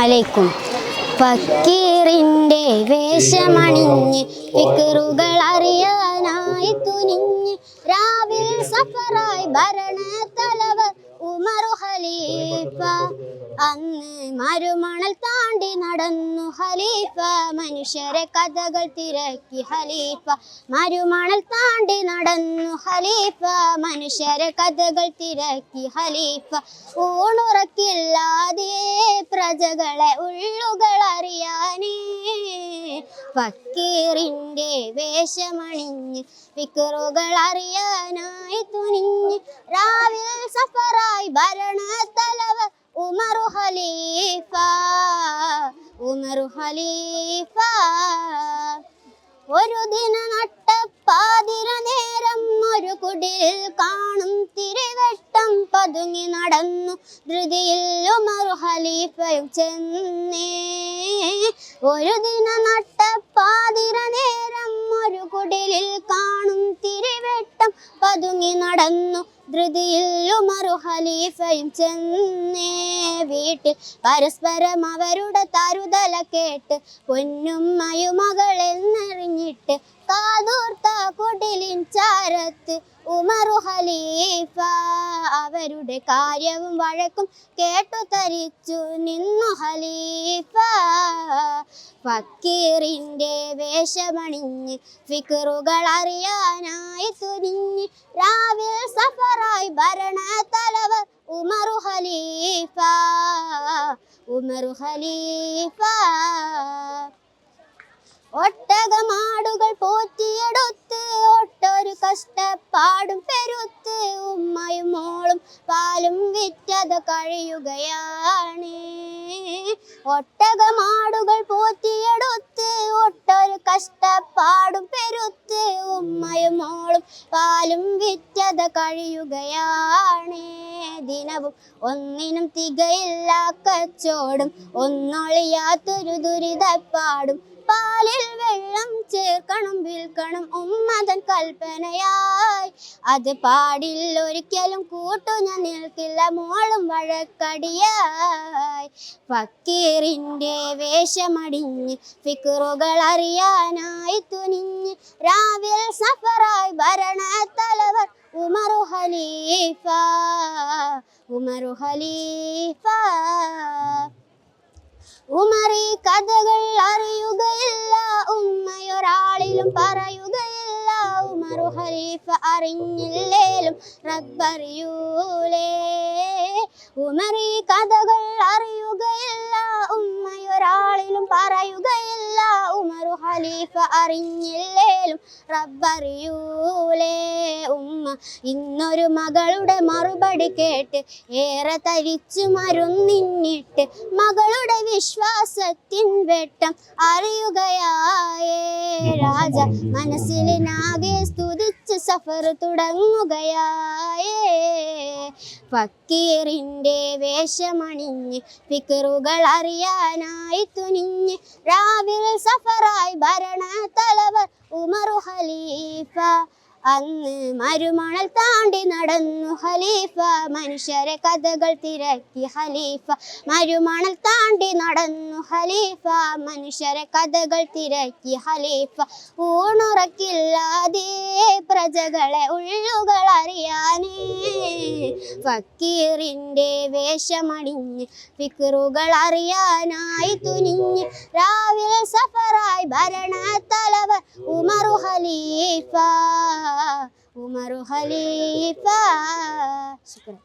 അലൈക്കും. ഫക്കീറിൻ്റെ വേഷമണിഞ്ഞ് ഫിക്റുകൾ അറിയാനായി തുനിഞ്ഞ് രാവിൽ സഫറായി ഭരണത്തലവർ ഉമറു ഖലീഫ. അന്ന് മരുമണൽ താണ്ടി നടന്നു ഖലീഫ, മനുഷ്യരെ കഥകൾ തിരക്കി ഖലീഫ. മരുമണൽ താണ്ടി നടന്നു ഖലീഫ, മനുഷ്യരെ കഥകൾ തിരക്കി ഖലീഫ. ഊണുറക്കില്ലാതെ പ്രജകളെ ഉള്ളുകൾ അറിയാനേ ഫക്കീറിൻ്റെ വേഷമണിഞ്ഞ് ഫിക്റുകൾ അറിയാനായി തുനിഞ്ഞ് രാവിൽ സഫറായി ഭരണത്തലവർ ഉമറു ഖലീഫ. ഉമറു ഖലീഫ. ഒരു ദിന നട്ടപ്പാതിര നേരം ഒരു കുടിൽ കാണും തിരിവെട്ടം പതുങ്ങി നടന്നു ധൃതിയിൽ ഉമറു ഖലീഫയും ചെന്നേ. ഒരു ദിന നട്ടപ്പാതിര നേരം ഒരു കുടിലിൽ കാണും തിരിവെട്ടം പതുങ്ങി നടന്നു ധൃതിയിൽ ഉമറു ഖലീഫയും ചെന്നേ. വീട്ടിൽ പരസ്പരം അവരുടെ തരുതല കേട്ട് പൊന്നുമ്മയും മകളെന്നറിഞ്ഞിട്ട് കാതൂർത്ത കുടിലിൻ ചാരത്ത് ഉമറു ഖലീഫ. അവരുടെ കാര്യവും വഴക്കും കേട്ടു തരിച്ചു നിന്നു ഖലീഫ. ഫക്കീറിൻ്റെ വേഷമണിഞ്ഞ് ഫിക്റുകൾ അറിയാനായി തുനിഞ്ഞ് രാവിൽ സഫറായി ഭരണത്തലവർ ഉമറു ഖലീഫ. ഉമറു ഖലീഫ. ഒട്ടകമാടുകൾ പോറ്റിയെടുത്ത് ഒട്ടൊരു കഷ്ടപ്പാടും പെരുത്ത് ഉമ്മയും മോളും പാലും വിറ്റത് കഴിയുകയാണ്. ഒട്ടകമാടുകൾ പോറ്റിയെടുത്ത് ഒട്ടൊരു കഷ്ടപ്പാടും പെരുത്ത് ഉമ്മയും മോളും പാലും വിറ്റത് കഴിയുകയാണ്. ദിനവും ഒന്നിനും തികയില്ല കച്ചോടും ഒന്നൊളിയാത്തൊരു ദുരിതപ്പാടും. പാലിൽ വെള്ളം ചേർക്കണം വിൽക്കണം ഉമ്മതൻ കൽപ്പനയായി. അത് പാടില്ല ഒരിക്കലും കൂട്ടു ഞാൻ നിൽക്കില്ല മോളും വഴക്കടിയായി. ഫക്കീറിൻ്റെ വേഷമടിഞ്ഞ് ഫിക്റുകൾ അറിയാനായി തുനിഞ്ഞ് രാവിൽ സഫറായി ഭരണത്തലവർ ഉമറു ഖലീഫ. ഉമറു ഖലീഫ. ഉമറി കഥകൾ അറിയുകയില്ല ഉമ്മയൊരാളിലും പറയുകയില്ല. ഉമറു ഖലീഫ അറിഞ്ഞില്ലേലും റബ്ബറിയൂലേ. ഉമറി കഥകൾ അറിയുകയില്ല ഉമ്മയൊരാളിലും പറയുകയില്ല. ഉമറു ഖലീഫ അറിഞ്ഞില്ലേലും റബ്ബറിയൂലേ. ഉമ്മ ഇന്നൊരു മകളുടെ മറുപടി കേട്ട് ഏറെ തരിച്ചു മരുന്നിന്നിട്ട് മകളുടെ വിശ്വാസത്തിൻ വെട്ടം അറിയുകയായേ. രാജ മനസ്സിനാകെ സ്തുതിച്ച് സഫർ തുടങ്ങുകയായേ. ഫക്കീറിൻ്റെ വേഷമണിഞ്ഞ് ഫിക്റുകൾ അറിയാനായി തുനിഞ്ഞ് രാവിൽ സഫറായി ഭരണത്തലവർ ഉമറു ഖലീഫ. അന്ന് മരുമണൽ താണ്ടി നടന്നു ഖലീഫ, മനുഷ്യരെ കഥകൾ തിരക്കി ഖലീഫ. മരുമണൽ താണ്ടി നടന്നു ഖലീഫ, മനുഷ്യരെ കഥകൾ തിരക്കി ഖലീഫ. ഊണുറക്കില്ലാതെ പ്രജകളെ ഉള്ളുകൾ അറിയാനേ ഫക്കീറിൻ്റെ വേഷമണിഞ്ഞ് ഫിക്റുകൾ അറിയാനായി തുനിഞ്ഞ് രാവിൽ സഫറായി ഭരണത്തലവർ ഉമറു ഖലീഫ. ഉമറു ഖലീഫ. ശുക്രൻ.